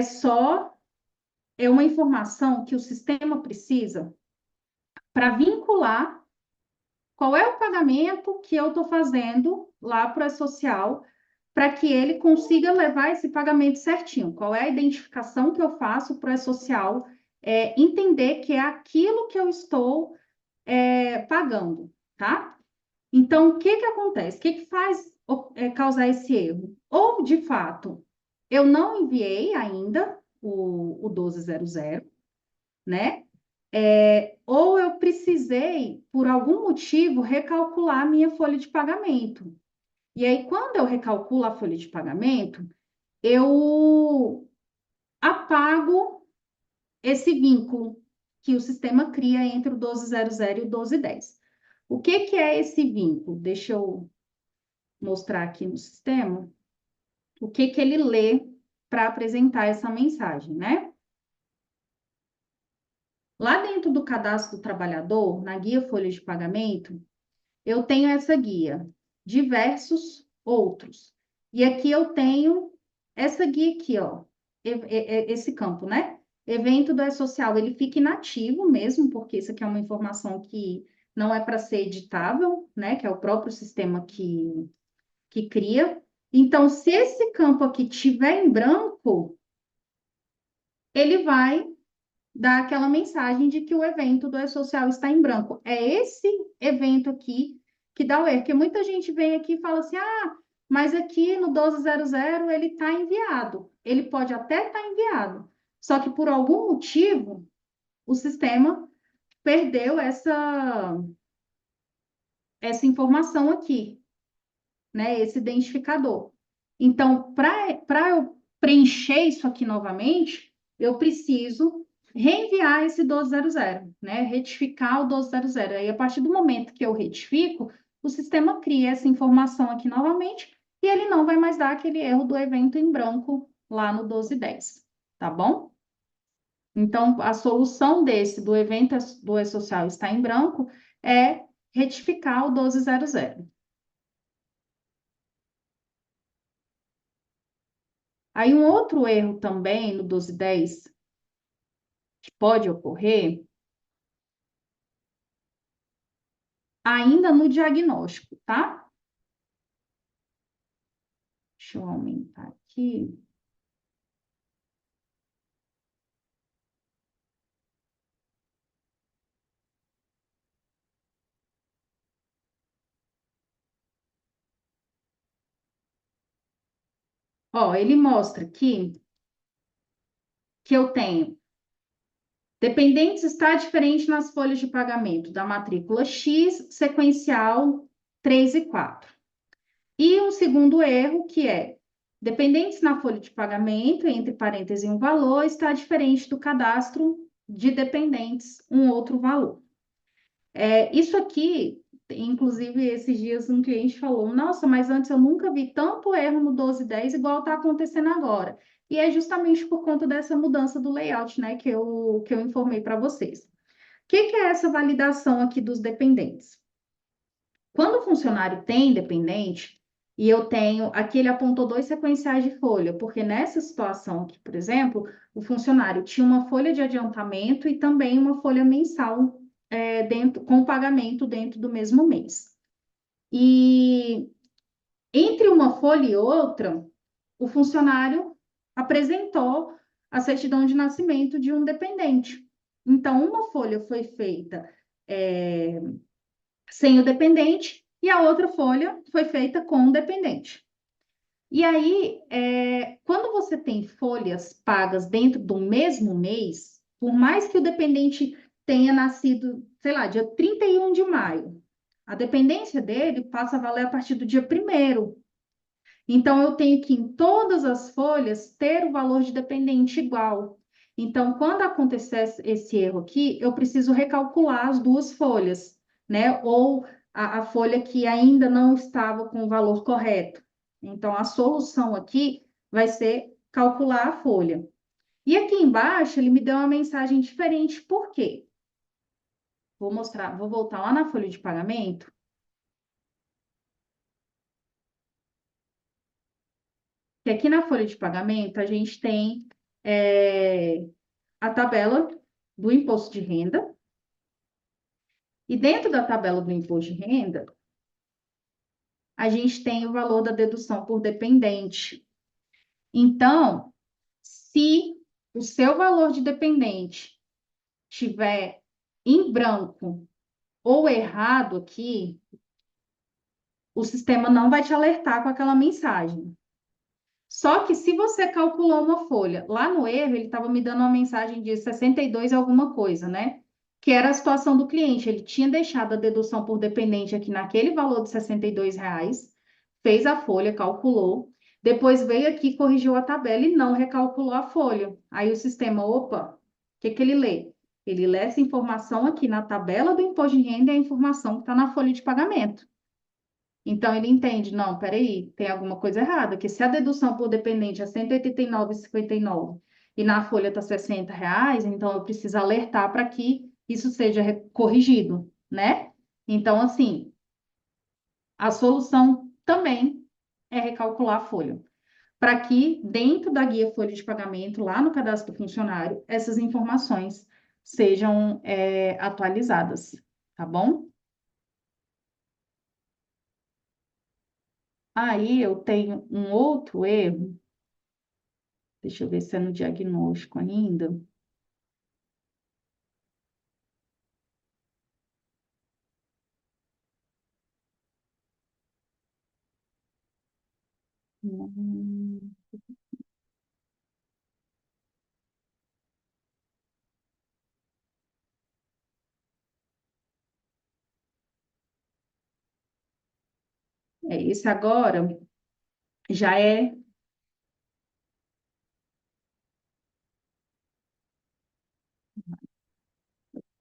é uma informação que o sistema precisa para vincular qual é o pagamento que eu estou fazendo lá para o E-Social, para que ele consiga levar esse pagamento certinho. Qual é a identificação que eu faço para o E-Social entender que é aquilo que eu estou pagando, tá? Então, o que que acontece? O que que faz causar esse erro? Ou, de fato, eu não enviei ainda o 1200, né? Ou eu precisei, por algum motivo, recalcular a minha folha de pagamento. E aí, quando eu recalculo a folha de pagamento, eu apago esse vínculo que o sistema cria entre o 1200 e o 1210. O que que é esse vínculo? Deixa eu mostrar aqui no sistema o que que ele lê para apresentar essa mensagem, né? Lá dentro do cadastro do trabalhador, na guia folha de pagamento, eu tenho essa guia, diversos outros. E aqui eu tenho essa guia aqui, ó, esse campo, né? Evento do E-Social, ele fica inativo mesmo, porque isso aqui é uma informação que não é para ser editável, né? Que é o próprio sistema que cria. Então, se esse campo aqui tiver em branco, ele vai dar aquela mensagem de que o evento do E-Social está em branco. É esse evento aqui que dá o erro, porque muita gente vem aqui e fala assim, mas aqui no 1200 ele está enviado. Ele pode até estar enviado, só que por algum motivo o sistema perdeu essa informação aqui, né? Esse identificador. Então, para eu preencher isso aqui novamente, eu preciso reenviar esse 1200, né? Retificar o 1200. Aí, a partir do momento que eu retifico, o sistema cria essa informação aqui novamente e ele não vai mais dar aquele erro do evento em branco lá no 1210, tá bom? Então, a solução desse, do evento do e-social está em branco, é retificar o 1200. Aí, um outro erro também no 1210 que pode ocorrer, ainda no diagnóstico, tá? Deixa eu aumentar aqui. Ó, ele mostra aqui que eu tenho dependentes está diferente nas folhas de pagamento da matrícula X, sequencial 3 e 4. E um segundo erro, que é dependentes na folha de pagamento, entre parênteses um valor, está diferente do cadastro de dependentes, um outro valor. Isso aqui, inclusive, esses dias um cliente falou: Nossa, mas antes eu nunca vi tanto erro no 1210 igual está acontecendo agora. E é justamente por conta dessa mudança do layout, né, que eu informei para vocês. O que é essa validação aqui dos dependentes? Quando o funcionário tem dependente, e eu tenho, aqui ele apontou dois sequenciais de folha, porque nessa situação aqui, por exemplo, o funcionário tinha uma folha de adiantamento e também uma folha mensal com pagamento dentro do mesmo mês. E entre uma folha e outra, o funcionário apresentou a certidão de nascimento de um dependente. Então, uma folha foi feita é, sem o dependente e a outra folha foi feita com o dependente. E aí, quando você tem folhas pagas dentro do mesmo mês, por mais que o dependente tenha nascido, sei lá, dia 31 de maio, a dependência dele passa a valer a partir do dia 1º. Então, eu tenho que, em todas as folhas, ter o valor de dependente igual. Então, quando acontecer esse erro aqui, eu preciso recalcular as duas folhas, né? Ou a folha que ainda não estava com o valor correto. Então, a solução aqui vai ser calcular a folha. E aqui embaixo, ele me deu uma mensagem diferente. Por quê? Vou mostrar, vou voltar lá na folha de pagamento. Que aqui na folha de pagamento, a gente tem a tabela do imposto de renda. E dentro da tabela do imposto de renda, a gente tem o valor da dedução por dependente. Então, se o seu valor de dependente tiver em branco ou errado aqui, o sistema não vai te alertar com aquela mensagem. Só que se você calculou uma folha, lá no erro ele estava me dando uma mensagem de 62 alguma coisa, né? Que era a situação do cliente. Ele tinha deixado a dedução por dependente aqui naquele valor de R$ 62, fez a folha, calculou, depois veio aqui, corrigiu a tabela e não recalculou a folha. Aí o sistema, opa, o que que ele lê? Ele lê essa informação aqui na tabela do imposto de renda e a informação que está na folha de pagamento. Então, ele entende, não, peraí, tem alguma coisa errada, que se a dedução por dependente é 189,59 e na folha está R$ 60, então eu preciso alertar para que isso seja corrigido, né? Então, assim, a solução também é recalcular a folha, para que dentro da guia folha de pagamento, lá no cadastro do funcionário, essas informações sejam atualizadas, tá bom? Aí eu tenho um outro erro. Deixa eu ver se é no diagnóstico ainda. Hum, esse agora já é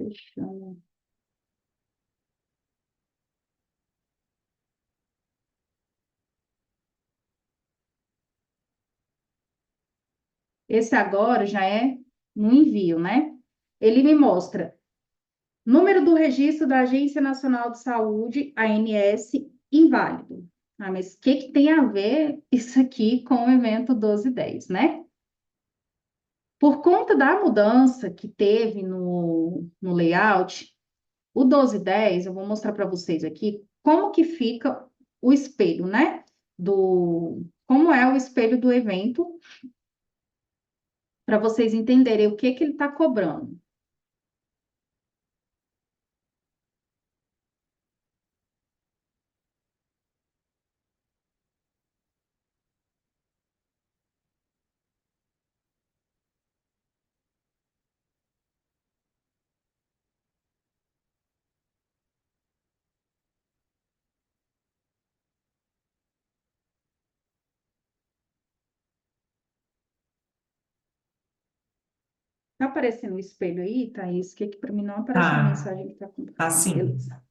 fechando. Esse agora já é no envio, né? Ele me mostra número do registro da Agência Nacional de Saúde, ANS, inválido. Ah, mas o que que tem a ver isso aqui com o evento 1210, né? Por conta da mudança que teve no layout, o 1210, eu vou mostrar para vocês aqui como que fica o espelho, né? Como é o espelho do evento, para vocês entenderem o que que ele está cobrando. Tá aparecendo o espelho aí, Thaís? Que para mim não apareceu a Tá, mensagem que está com. tá sim. Beleza.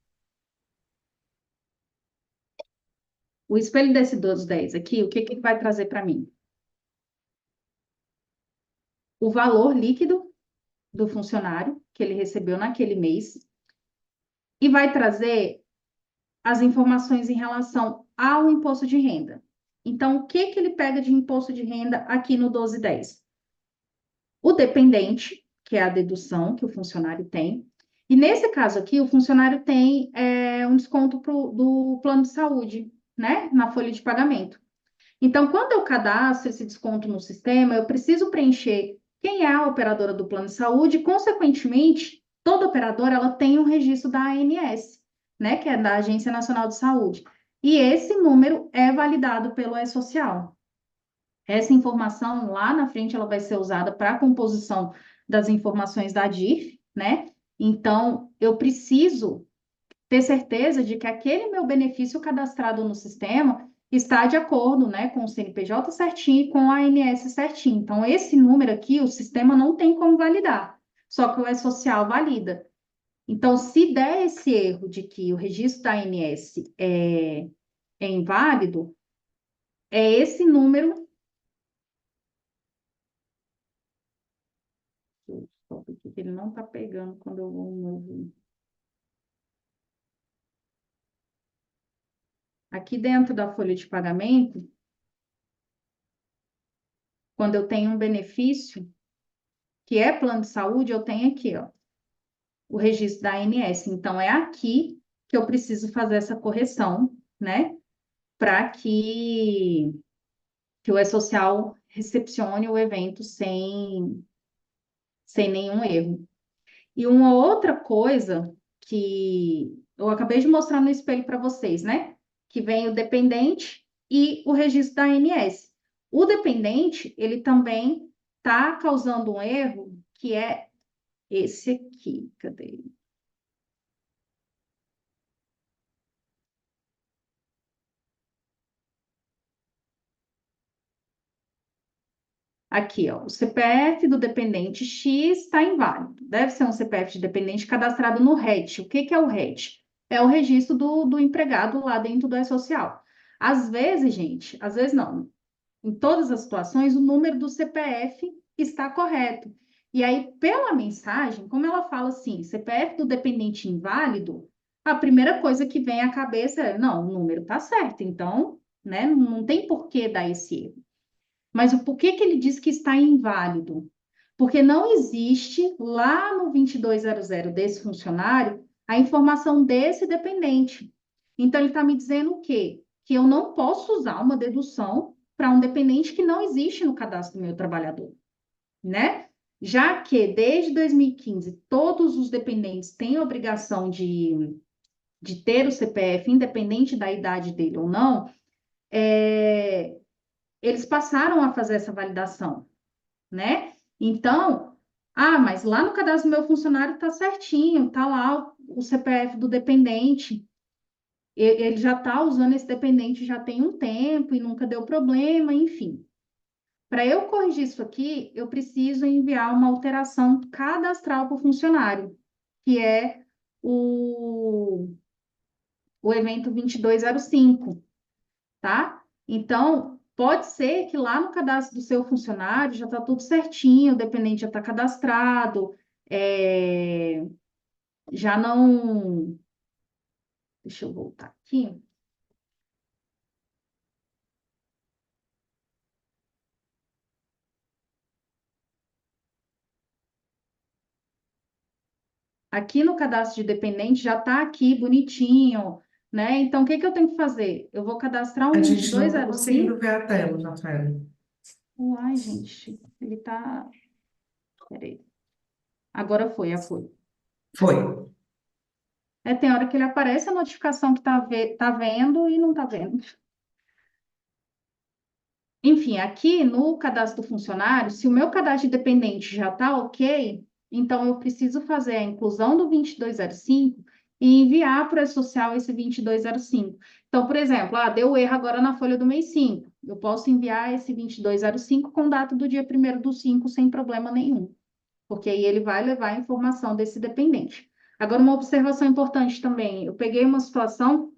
O espelho desse 1210 aqui, o que que ele vai trazer para mim? O valor líquido do funcionário que ele recebeu naquele mês e vai trazer as informações em relação ao imposto de renda. Então, o que que ele pega de imposto de renda aqui no 1210? O dependente, que é a dedução que o funcionário tem, e nesse caso aqui, o funcionário tem um desconto do plano de saúde, né, na folha de pagamento. Então, quando eu cadastro esse desconto no sistema, eu preciso preencher quem é a operadora do plano de saúde e, consequentemente, toda operadora ela tem um registro da ANS, né, que é da Agência Nacional de Saúde. E esse número é validado pelo E-Social. Essa informação lá na frente ela vai ser usada para a composição das informações da DIRF, né? Então, eu preciso ter certeza de que aquele meu benefício cadastrado no sistema está de acordo, né, com o CNPJ certinho e com a ANS certinho. Então, esse número aqui, o sistema não tem como validar, só que o E-Social valida. Então, se der esse erro de que o registro da ANS é inválido, é esse número. Só porque ele não está pegando quando eu vou novo. Aqui dentro da folha de pagamento, quando eu tenho um benefício, que é plano de saúde, eu tenho aqui, ó, o registro da ANS. Então, é aqui que eu preciso fazer essa correção, né? Para que o E-Social recepcione o evento sem nenhum erro. E uma outra coisa que eu acabei de mostrar no espelho para vocês, né? Que vem o dependente e o registro da ANS. O dependente, ele também está causando um erro, que é esse aqui. Cadê? Aqui, ó, o CPF do dependente X está inválido. Deve ser um CPF de dependente cadastrado no RET. O que que é o RET? É o registro do empregado lá dentro do E-Social. Às vezes, gente, às vezes não. Em todas as situações, o número do CPF está correto. E aí, pela mensagem, como ela fala assim, CPF do dependente inválido, a primeira coisa que vem à cabeça é, não, o número está certo, então, né, não tem por que dar esse erro. Mas o porquê que ele diz que está inválido? Porque não existe lá no 2200 desse funcionário a informação desse dependente. Então, ele está me dizendo o quê? Que eu não posso usar uma dedução para um dependente que não existe no cadastro do meu trabalhador, né? Já que desde 2015 todos os dependentes têm a obrigação de ter o CPF, independente da idade dele ou não, eles passaram a fazer essa validação, né? Então, mas lá no cadastro do meu funcionário está certinho, está lá o CPF do dependente. Ele já está usando esse dependente já tem um tempo e nunca deu problema, enfim. Para eu corrigir isso aqui, eu preciso enviar uma alteração cadastral para o funcionário. que é o, o evento 2205, tá? Então, pode ser que lá no cadastro do seu funcionário já está tudo certinho, o dependente já está cadastrado, já não. Deixa eu voltar aqui. Aqui no cadastro de dependente já está aqui bonitinho, né? Então, o que que eu tenho que fazer? Eu vou cadastrar um A vinte e gente não dois está zero conseguindo cinco. ver a tela, Rafael. Uai, gente, ele tá. Peraí. Agora foi, já foi. Foi. Tem hora que ele aparece a notificação que tá vendo e não tá vendo. Enfim, aqui no cadastro do funcionário, se o meu cadastro de dependente já está ok, então eu preciso fazer a inclusão do 2205 e enviar para o E-Social esse 2205. Então, por exemplo, deu erro agora na folha do mês 5. Eu posso enviar esse 2205 com data do dia 1º do 5 sem problema nenhum, porque aí ele vai levar a informação desse dependente. Agora, uma observação importante também, eu peguei uma situação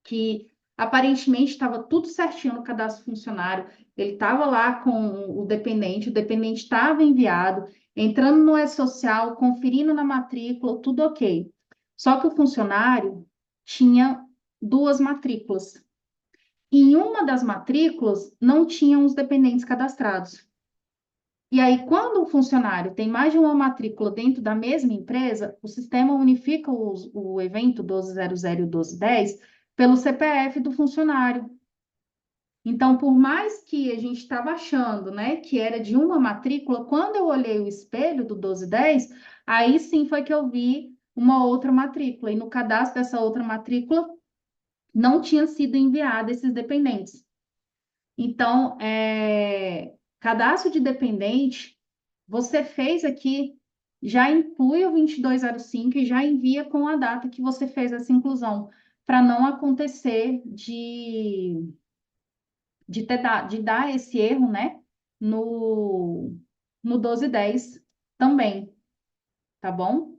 que aparentemente estava tudo certinho no cadastro funcionário, ele estava lá com o dependente estava enviado, entrando no E-Social, conferindo na matrícula, tudo ok. Só que o funcionário tinha duas matrículas. Em uma das matrículas, não tinham os dependentes cadastrados. E aí, quando o funcionário tem mais de uma matrícula dentro da mesma empresa, o sistema unifica o evento 1200 e 1210 pelo CPF do funcionário. Então, por mais que a gente estava achando, né, que era de uma matrícula, quando eu olhei o espelho do 1210, aí sim foi que eu vi uma outra matrícula. E no cadastro dessa outra matrícula não tinha sido enviada esses dependentes. Então, cadastro de dependente, você fez aqui, já inclui o 2205 e já envia com a data que você fez essa inclusão, para não acontecer de dar esse erro, né, no 1210 também, tá bom?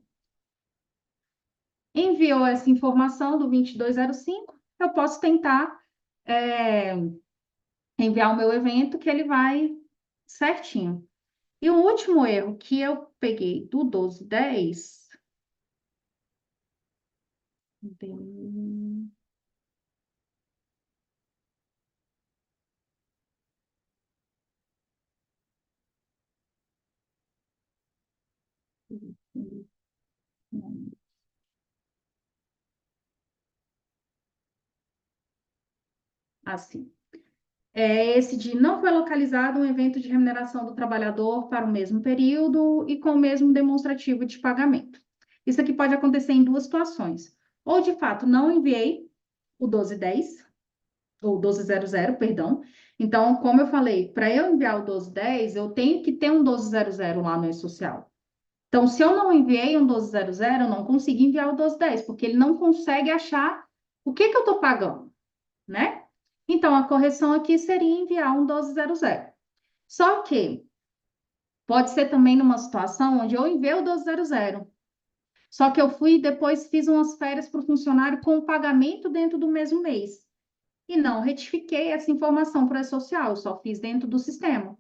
Enviou essa informação do 2205, eu posso tentar é, enviar o meu evento que ele vai certinho. E o último erro que eu peguei do 1210, assim, é esse de não foi localizado um evento de remuneração do trabalhador para o mesmo período e com o mesmo demonstrativo de pagamento. Isso aqui pode acontecer em duas situações. Ou, de fato, não enviei o 1210, ou 1200, perdão. Então, como eu falei, para eu enviar o 1210, eu tenho que ter um 1200 lá no E-Social. Então, se eu não enviei um 1200, eu não consigo enviar o 1210, porque ele não consegue achar o que que eu estou pagando, né? Então, a correção aqui seria enviar um 1200. Só que pode ser também numa situação onde eu enviei o 1200, só que eu fui e depois fiz umas férias para o funcionário com o pagamento dentro do mesmo mês. E não retifiquei essa informação para a social, eu só fiz dentro do sistema.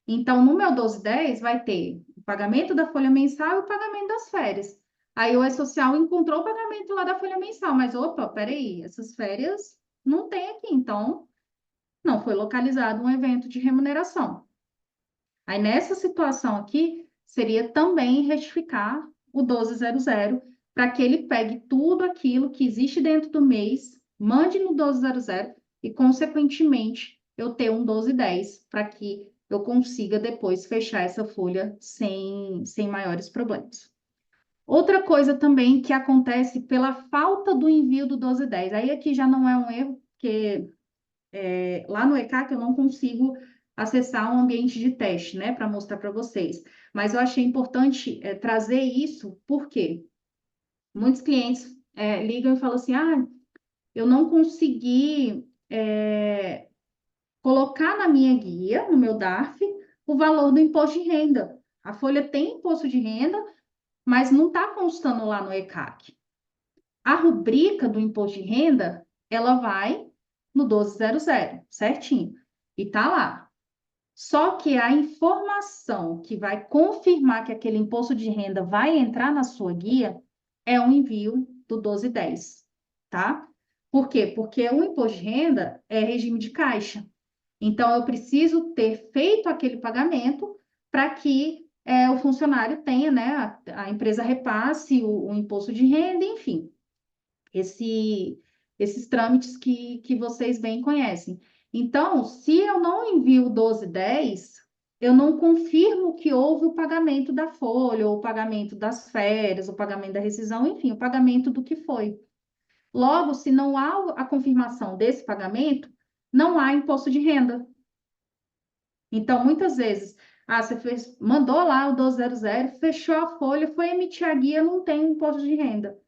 Então, no meu 1210 vai ter o pagamento da folha mensal e o pagamento das férias. Aí o E-Social encontrou o pagamento lá da folha mensal, mas opa, peraí, essas férias não tem aqui, então não foi localizado um evento de remuneração. Aí nessa situação aqui, seria também retificar o 1200 para que ele pegue tudo aquilo que existe dentro do mês, mande no 1200 e, consequentemente, eu ter um 1210 para que eu consiga depois fechar essa folha sem maiores problemas. Outra coisa também que acontece pela falta do envio do 1210, aí aqui já não é um erro, porque lá no ECAC eu não consigo acessar um ambiente de teste, né, para mostrar para vocês. Mas eu achei importante trazer isso, porque muitos clientes ligam e falam assim: eu não consegui colocar na minha guia, no meu DARF, o valor do imposto de renda. A folha tem imposto de renda, mas não está constando lá no ECAC. A rubrica do imposto de renda, ela vai no 1200, certinho, e tá lá. Só que a informação que vai confirmar que aquele imposto de renda vai entrar na sua guia é o envio do 1210, tá? Por quê? Porque o imposto de renda é regime de caixa. Então, eu preciso ter feito aquele pagamento para que o funcionário tenha, né? A empresa repasse o imposto de renda, enfim, esse, esses trâmites que vocês bem conhecem. Então, se eu não envio o 1210, eu não confirmo que houve o pagamento da folha, ou o pagamento das férias, o pagamento da rescisão, enfim, o pagamento do que foi. Logo, se não há a confirmação desse pagamento, não há imposto de renda. Então, muitas vezes, você mandou lá o 1200, fechou a folha, foi emitir a guia, não tem imposto de renda.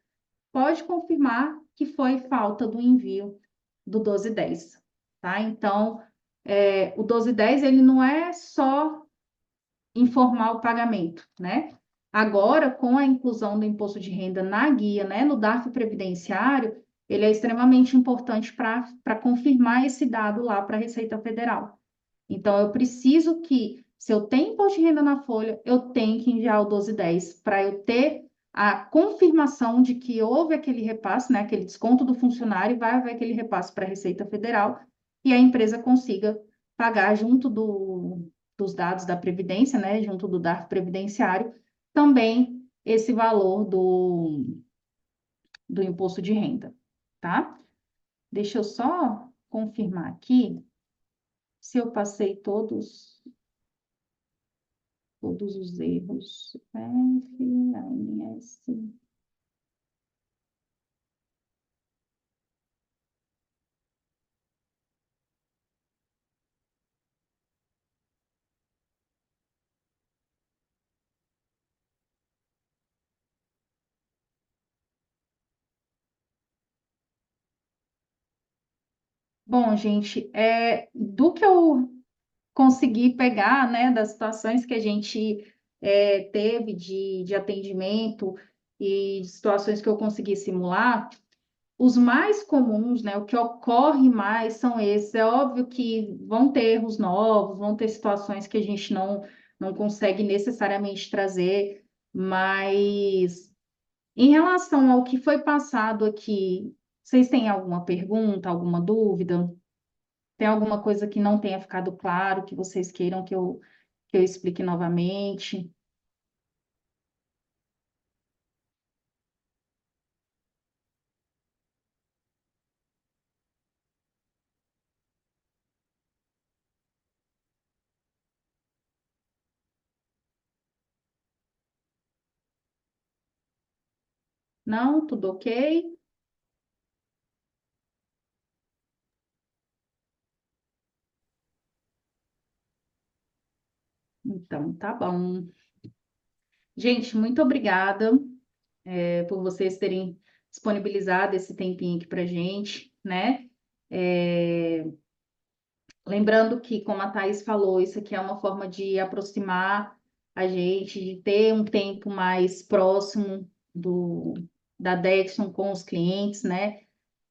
Pode confirmar que foi falta do envio do 1210, tá? Então, o 1210, ele não é só informar o pagamento, né? Agora, com a inclusão do imposto de renda na guia, né, no DARF previdenciário, ele é extremamente importante para confirmar esse dado lá para a Receita Federal. Então, eu preciso que, se eu tenho imposto de renda na folha, eu tenho que enviar o 1210 para eu ter a confirmação de que houve aquele repasse, né, aquele desconto do funcionário, vai haver aquele repasse para a Receita Federal e a empresa consiga pagar junto dos dados da Previdência, né, junto do DARF previdenciário, também esse valor do imposto de renda, tá? Deixa eu só confirmar aqui se eu passei todos os erros. F, ANS. Bom, gente, do que eu consegui pegar, né, das situações que a gente teve de atendimento e de situações que eu consegui simular, os mais comuns, né, o que ocorre mais são esses. É óbvio que vão ter erros novos, vão ter situações que a gente não consegue necessariamente trazer, mas em relação ao que foi passado aqui, vocês têm alguma pergunta, alguma dúvida? Tem alguma coisa que não tenha ficado claro, que vocês queiram que eu explique novamente? Não? Tudo ok? Então, tá bom. Gente, muito obrigada, por vocês terem disponibilizado esse tempinho aqui para gente, né? É, lembrando que, como a Thais falou, isso aqui é uma forma de aproximar a gente, de ter um tempo mais próximo da Dexon com os clientes, né?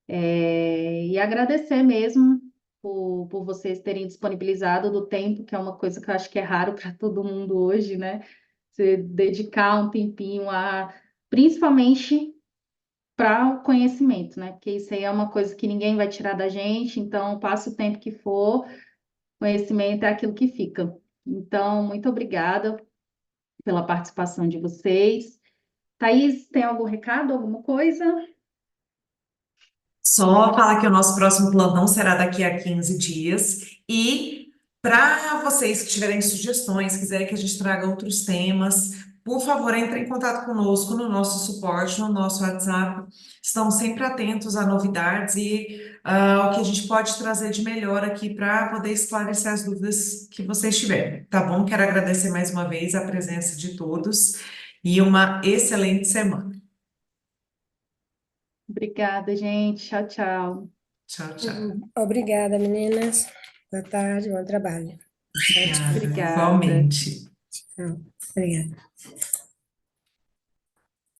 E agradecer mesmo por vocês terem disponibilizado do tempo, que é uma coisa que eu acho que é raro para todo mundo hoje, né? Você dedicar um tempinho principalmente para o conhecimento, né? Porque isso aí é uma coisa que ninguém vai tirar da gente, então passe o tempo que for, conhecimento é aquilo que fica. Então, muito obrigada pela participação de vocês. Thaís, tem algum recado, alguma coisa? Só falar que o nosso próximo plantão será daqui a 15 dias. E para vocês que tiverem sugestões, quiserem que a gente traga outros temas, por favor, entre em contato conosco no nosso suporte, no nosso WhatsApp. Estamos sempre atentos a novidades e ao que a gente pode trazer de melhor aqui para poder esclarecer as dúvidas que vocês tiverem. Tá bom? Quero agradecer mais uma vez a presença de todos e uma excelente semana. Obrigada, gente. Tchau, tchau. Tchau, tchau. Obrigada, meninas. Boa tarde, bom trabalho. Tchau, tchau. Obrigada, Obrigada. igualmente. Tchau. Obrigada.